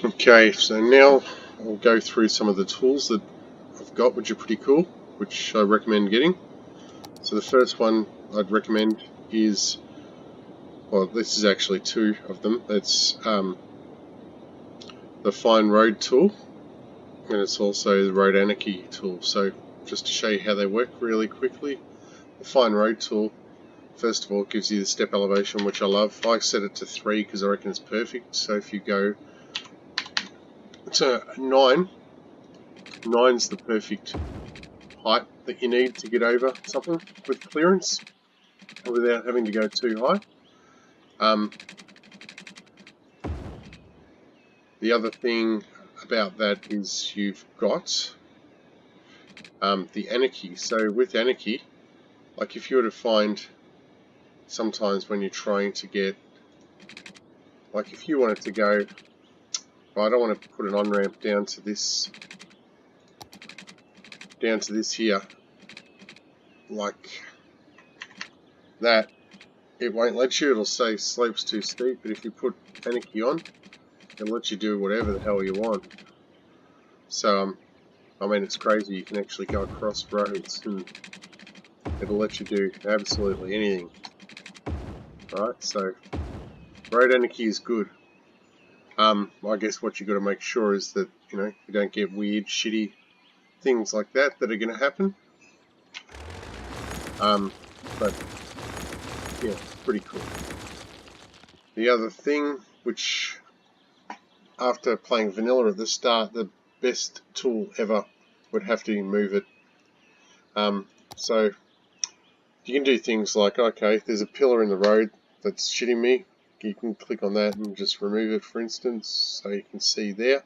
Okay, so now I'll go through some of the tools that I've got, which are pretty cool, which I recommend getting. So the first one I'd recommend is, well, this is actually two of them. It's the Fine Road tool, and it's also the Road Anarchy tool. So just to show you how they work really quickly, the Fine Road tool, first of all, gives you the step elevation, which I love. I set it to 3 because I reckon it's perfect. So if you go to 9, 9's the perfect height that you need to get over something with clearance without having to go too high. The other thing about that is you've got the Anarchy. So with Anarchy, like if you were to find sometimes when you're trying to get, like if you wanted to go, well, I don't want to put an on-ramp down to this here, like that, it won't let you. It'll say slope's too steep, but if you put Anarchy on, it'll let you do whatever the hell you want. So I mean, it's crazy. You can actually go across roads and it'll let you do absolutely anything. Right, so Road Anarchy is good. I guess what you got to make sure is that you don't get weird, shitty things like that are going to happen. But yeah, pretty cool. The other thing, which after playing vanilla at the start, the best tool ever would have to be Move It. So you can do things like, okay, there's a pillar in the road that's shitting me. You can click on that and just remove it, for instance, so you can see there.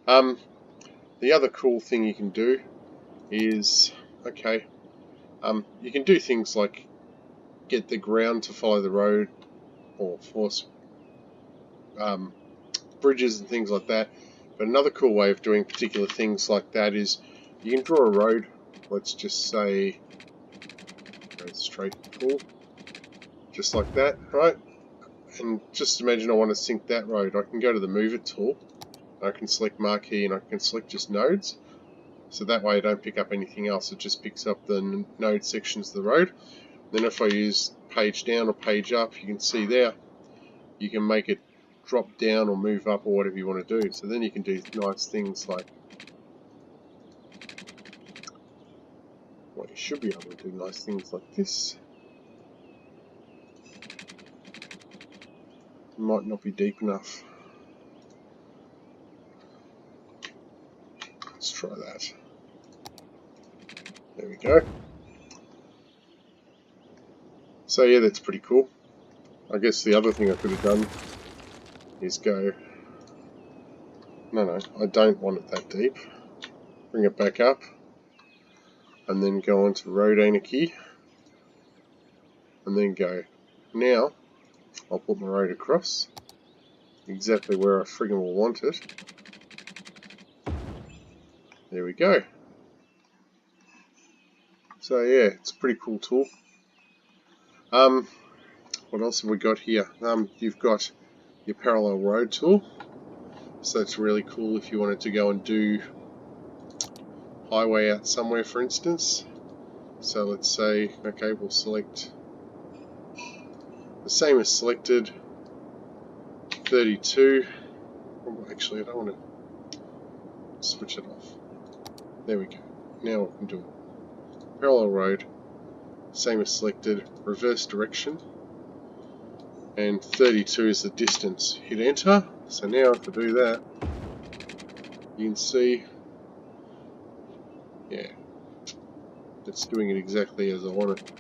The other cool thing you can do is, okay, you can do things like get the ground to follow the road, or force bridges and things like that. But another cool way of doing particular things like that is you can draw a road. Let's just say go straight full, just like that, right? And just imagine I want to sync that road. I can go to the Move It tool. I can select Marquee and I can select just nodes. So that way I don't pick up anything else. It just picks up the node sections of the road. Then if I use page down or page up, you can see there, you can make it drop down or move up or whatever you want to do. So then you can do nice things like, well, you should be able to do nice things like this. Might not be deep enough. Let's try that. There we go. So yeah, that's pretty cool. I guess the other thing I could have done is go, no, I don't want it that deep. Bring it back up, and then go on to Road Anarchy, and then go, now I'll put my road across, exactly where I friggin' will want it. There we go. So yeah, it's a pretty cool tool. What else have we got here? You've got your parallel road tool. So it's really cool if you wanted to go and do highway out somewhere, for instance. So let's say, okay, we'll select the same as selected, 32. Oh, actually, I don't want to switch it off. There we go. Now we can do it. Parallel road, same as selected, reverse direction, and 32 is the distance. Hit enter. So now if I do that, you can see, yeah, it's doing it exactly as I want it.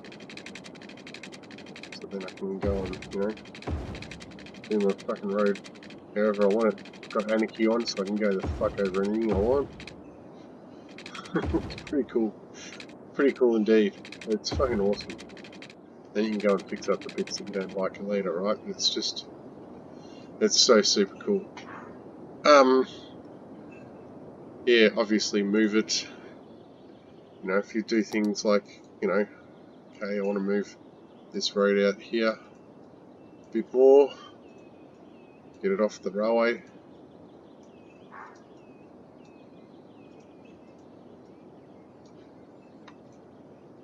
So then I can go on, do my fucking road however I want it. Got Anarchy on so I can go the fuck over anything I want. It's pretty cool. Pretty cool indeed. It's fucking awesome. Then you can go and fix up the bits that you don't like later, right? It's so super cool. Yeah, obviously Move It. If you do things like, okay, I want to move this road out here a bit more, get it off the railway.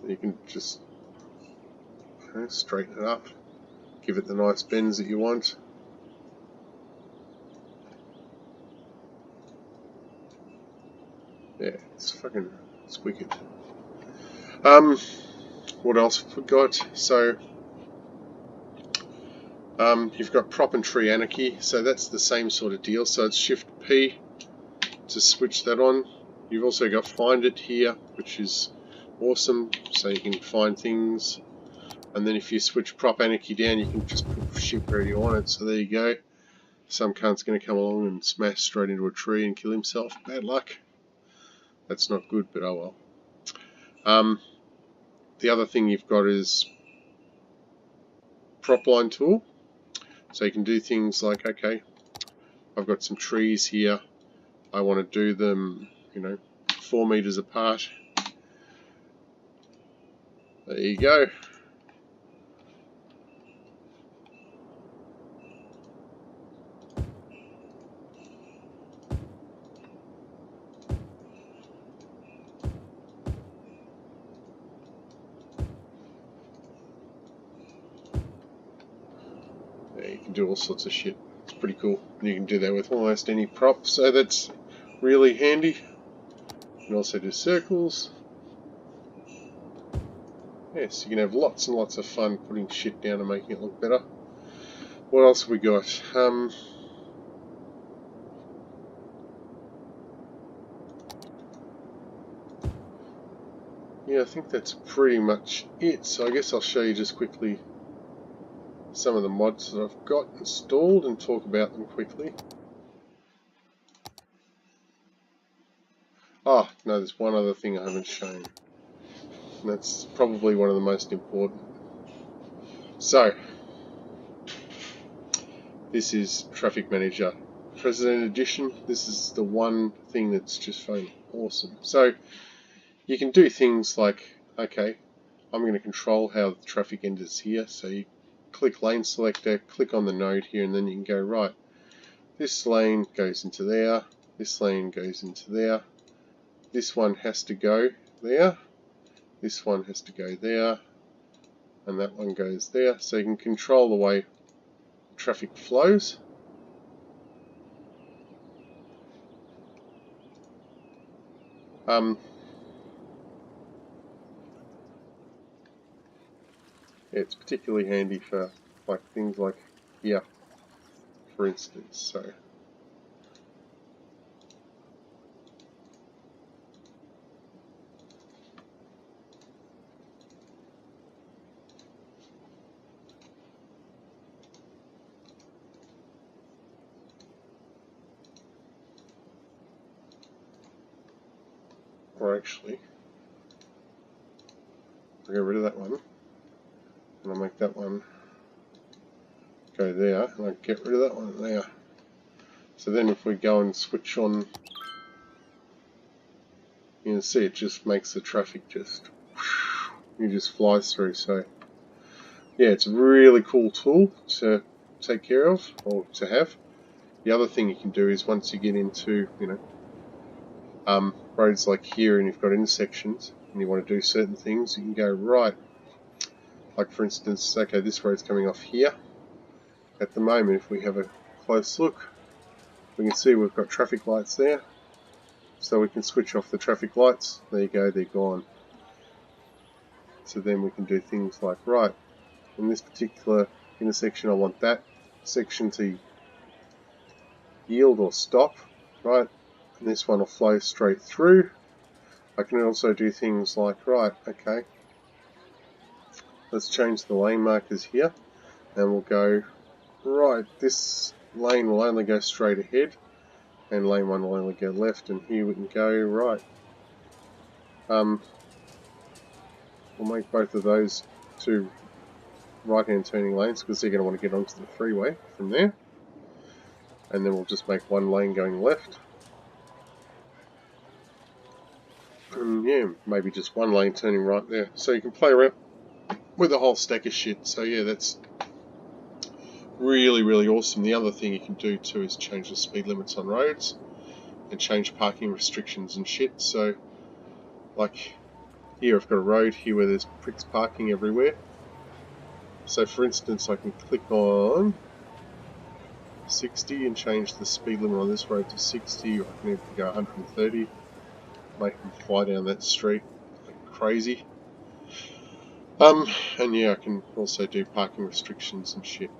You can just straighten it up, give it the nice bends that you want. Yeah, it's wicked. What else have we got? So, you've got prop and tree anarchy, so that's the same sort of deal. So it's Shift P to switch that on. You've also got find it here, which is awesome, so you can find things. And then if you switch prop anarchy down, you can just put shit where you want it. So there you go. Some cunt's going to come along and smash straight into a tree and kill himself. Bad luck. That's not good, but oh well. The other thing you've got is prop line tool. So you can do things like, okay, I've got some trees here. I want to do them, 4 meters apart. There you go. You can do all sorts of shit. It's pretty cool. You can do that with almost any prop, so that's really handy. You can also do circles. Yes, you can have lots and lots of fun putting shit down and making it look better. What else have we got? Yeah, I think that's pretty much it. So I guess I'll show you just quickly some of the mods that I've got installed and talk about them quickly. Oh, no, there's one other thing I haven't shown. And that's probably one of the most important. So, this is Traffic Manager President Edition. This is the one thing that's just fucking awesome. So, you can do things like, okay, I'm going to control how the traffic enters here. So you click lane selector, click on the node here, and then you can go, right, this lane goes into there, this lane goes into there, this one has to go there, this one has to go there, and that one goes there. So you can control the way traffic flows. It's particularly handy for things like here, for instance. So or actually, I'll get rid of that one, and I'll make that one go there, and I'll get rid of that one there. So then if we go and switch on, you can see it just makes the traffic just, it just flies through. So yeah, it's a really cool tool to take care of, or to have. The other thing you can do is once you get into, roads like here and you've got intersections and you want to do certain things, you can go right. Like for instance, okay, this road's coming off here. At the moment, if we have a close look, we can see we've got traffic lights there. So we can switch off the traffic lights. There you go, they're gone. So then we can do things like, right, in this particular intersection I want that section to yield or stop, right, and this one will flow straight through. I can also do things like, right, okay, let's change the lane markers here, and we'll go, right, this lane will only go straight ahead, and lane 1 will only go left, and here we can go right. We'll make both of those 2 right-hand turning lanes because they're going to want to get onto the freeway from there, and then we'll just make 1 lane going left, and yeah, maybe just 1 lane turning right there. So you can play around with a whole stack of shit. So yeah, that's really, really awesome. The other thing you can do too is change the speed limits on roads and change parking restrictions and shit. So like here I've got a road here where there's pricks parking everywhere. So for instance, I can click on 60 and change the speed limit on this road to 60, or I can even go 130, make them fly down that street like crazy. And yeah, I can also do parking restrictions and shit.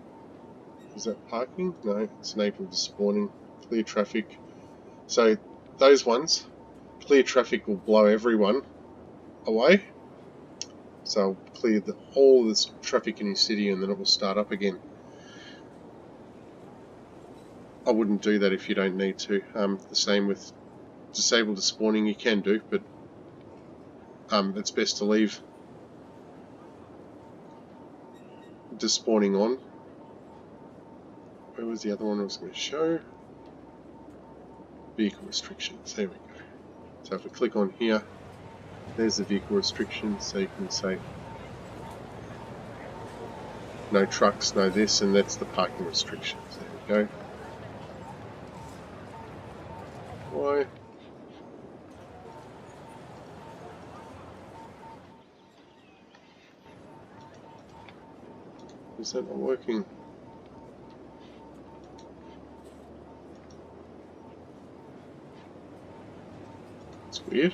Is that parking? No, it's enabled spawning, clear traffic. So those ones, clear traffic will blow everyone away. So I'll clear all this traffic in your city and then it will start up again. I wouldn't do that if you don't need to. The same with disable the spawning, you can do, but it's best to leave the spawning on. Where was the other one I was going to show? Vehicle restrictions, there we go. So if I click on here, there's the vehicle restrictions, so you can say no trucks, no this, and that's the parking restrictions. There we go. Why? Is that not working? It's weird.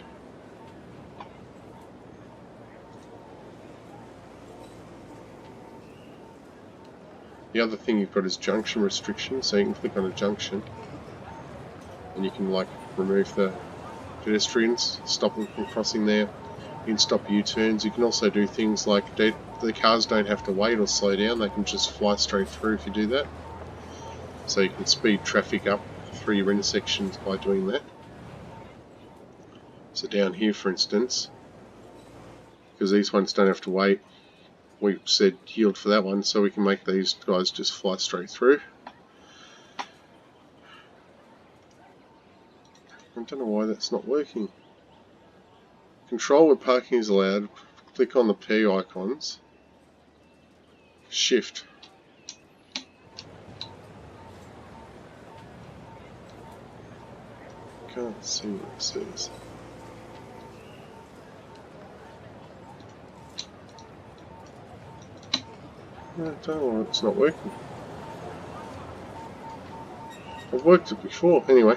The other thing you've got is junction restrictions, so you can click on a junction and you can like remove the pedestrians, stop them from crossing there. You can stop U-turns. You can also do things like the cars don't have to wait or slow down, they can just fly straight through if you do that. So you can speed traffic up through your intersections by doing that. So down here for instance, because these ones don't have to wait, we said yield for that one, so we can make these guys just fly straight through. I don't know why that's not working. Control where parking is allowed, click on the P icons, shift. Can't see what it says. I don't know why it's not working. I've worked it before. Anyway,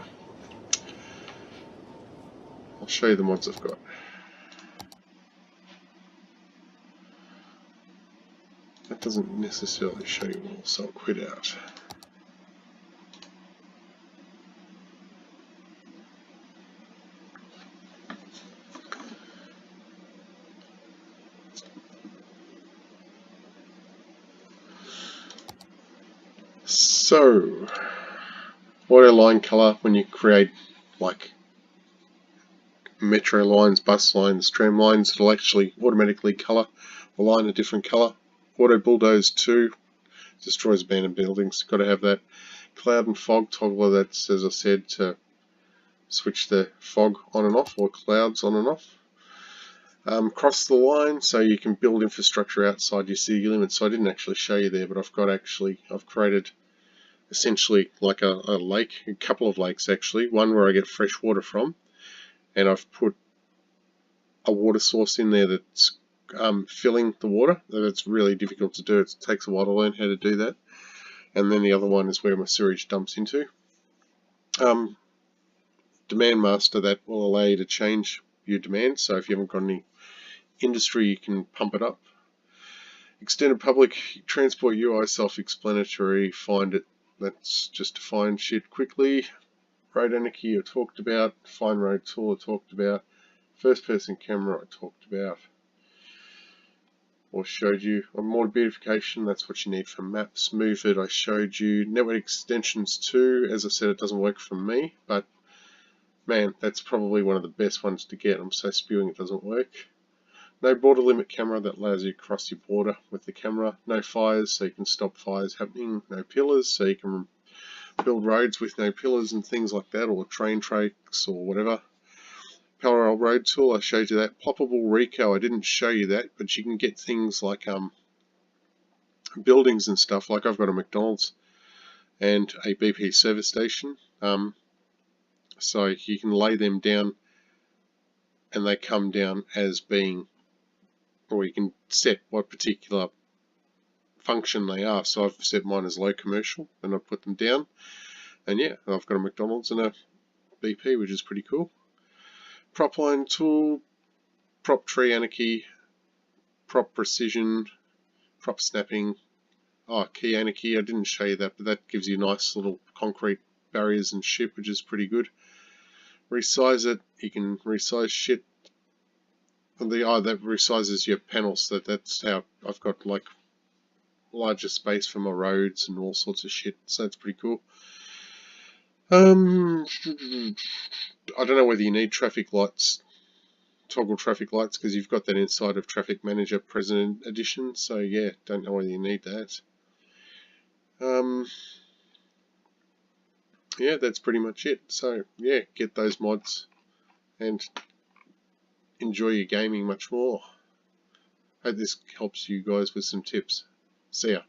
I'll show you the mods I've got. That doesn't necessarily show you all, so I'll quit out. So, auto line color, when you create like metro lines, bus lines, tram lines, it'll actually automatically color a line a different color. Auto bulldoze 2 destroys abandoned buildings, got to have that. Cloud and fog toggler, that's as I said to switch the fog on and off, or clouds on and off. Cross the line, so you can build infrastructure outside your city limits. So I didn't actually show you there, but I've created essentially like a lake, a couple of lakes actually, one where I get fresh water from, and I've put a water source in there that's filling the water. That's really difficult to do, it takes a while to learn how to do that. And then the other one is where my sewage dumps into. Demand master, that will allow you to change your demand, so if you haven't got any industry you can pump it up. Extended public transport UI, self-explanatory, find it, that's just to find shit quickly. Road anarchy I talked about, find road tool I talked about, first person camera I talked about or showed you. On more beautification, that's what you need for maps. Move it I showed you. Network extensions too, as I said it doesn't work for me, but man, that's probably one of the best ones to get. I'm so spewing it doesn't work. No border limit camera, that allows you to cross your border with the camera. No fires, so you can stop fires happening. No pillars, so you can build roads with no pillars and things like that, or train tracks or whatever. Parallel road tool, I showed you that. Ploppable Reco, I didn't show you that, but you can get things like buildings and stuff. Like I've got a McDonald's and a BP service station, so you can lay them down and they come down as being, or you can set what particular function they are. So I've set mine as low commercial, and I've put them down, and yeah, I've got a McDonald's and a BP, which is pretty cool. Prop line tool, prop tree anarchy, prop precision, prop snapping. Oh, key anarchy, I didn't show you that, but that gives you nice little concrete barriers and shit, which is pretty good. Resize it, you can resize shit. That resizes your panels. That's how I've got like larger space for my roads and all sorts of shit. So that's pretty cool. I don't know whether you need traffic lights, toggle traffic lights, because you've got that inside of Traffic Manager President Edition. So yeah, don't know whether you need that. Yeah, that's pretty much it. So yeah, get those mods and enjoy your gaming much more. Hope this helps you guys with some tips. See ya.